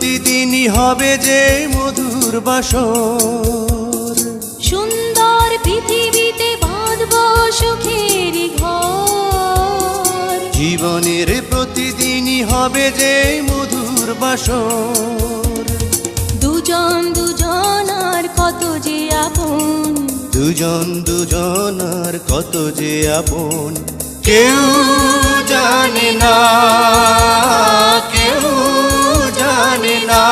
প্রতিদিনই হবে যে মধুর বাসর। সুন্দর পৃথিবীতে বাঁধব সুখের ঘর। জীবনের প্রতিদিনই হবে যে মধুর বাসর। দুজন দুজনার কত যে আপন, দুজন দুজনার কত যে আপন, কেউ জানে না, কেউ জানে না।